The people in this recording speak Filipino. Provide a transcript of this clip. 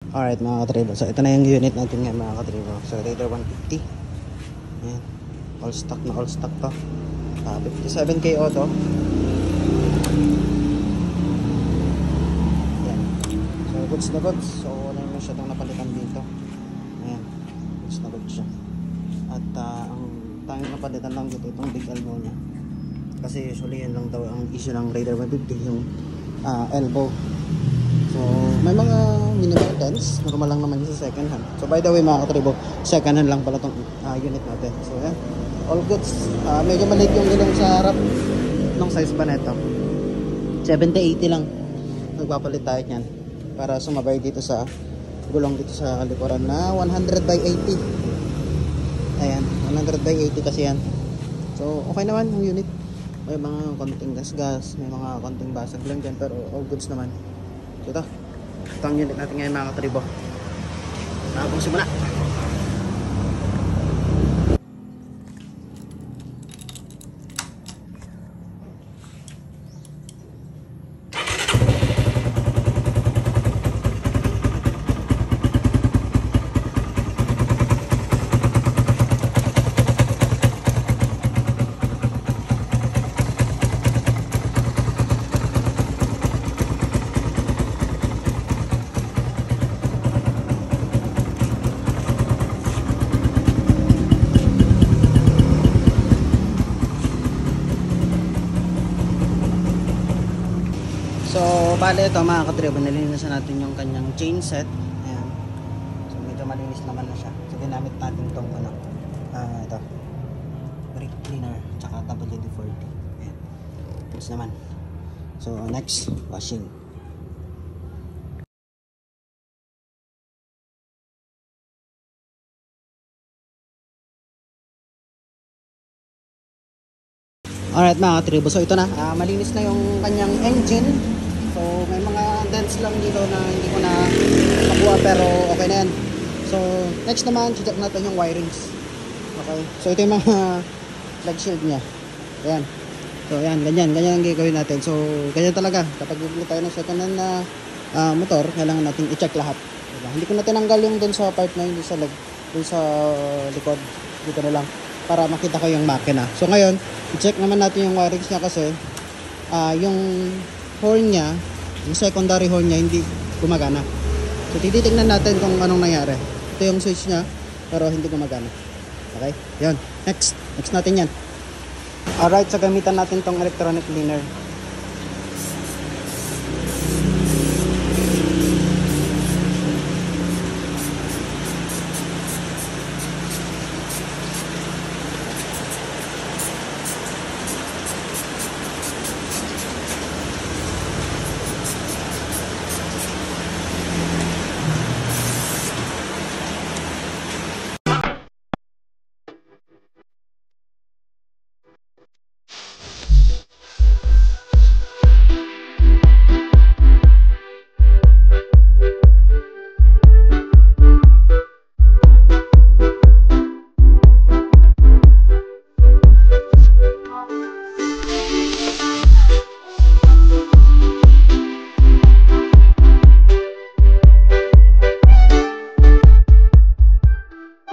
Alright mga katribo, so ito na yung unit natin ngayon mga katribo. So Raider 150. Ayan, all stock to. 57k auto. Ayan, so goods na goods. So wala yung masyadong napalitan dito. Ayan, goods na goods siya. At ang tanging napalitan lang dito itong big elbow nya, kasi usually yan lang daw ang issue ng Raider 150, yung elbow. So may mga minimal dents, normal lang naman sa second hand. So by the way mga katribo, second hand lang pala tong unit natin. So yan, all goods. Medyo maliit yung ilong sa harap ng size pa neto, 70-80 lang. Nagpapalit tayo nyan para sumabay dito sa gulong dito sa likuran na 100/80. Ayan, 100/80 kasi yan. So okay naman yung unit. May mga konting gas, may mga konting basag lang dyan, pero all goods naman. So ito ang unit natin ngayon mga katribo. Tapos simula. So, bale ito mga katribo, nalinisan natin yung kanyang chain set. Ayan. So, medyo malinis naman na siya. So, ginamit natin itong ito, brake cleaner, tsaka WD-40. Ayan. Tapos naman. So, next, washing. Alright mga katribo, so ito na, malinis na yung kanyang engine. So may mga dents lang dito na hindi ko na makuha, pero okay na yan. So next naman, check natin yung wirings. Okay, so ito yung mga flag shield nya. Ayan. So ayan, ganyan ang gagawin natin. So ganyan talaga, kapag bibili tayo ng second hand na motor, kailangan natin i-check lahat, diba? Hindi ko na tinanggal yung dun sa part na yun, dun sa likod. Dito na lang para makita ko yung makina. So ngayon, i-check naman natin yung wirings niya, kasi yung horn niya, yung secondary horn niya hindi gumagana. So titignan natin kung anong nangyari. Ito yung switch niya, pero hindi gumagana. Okay? Yun. Next natin yan. Alright, so gamitan natin tong electronic cleaner.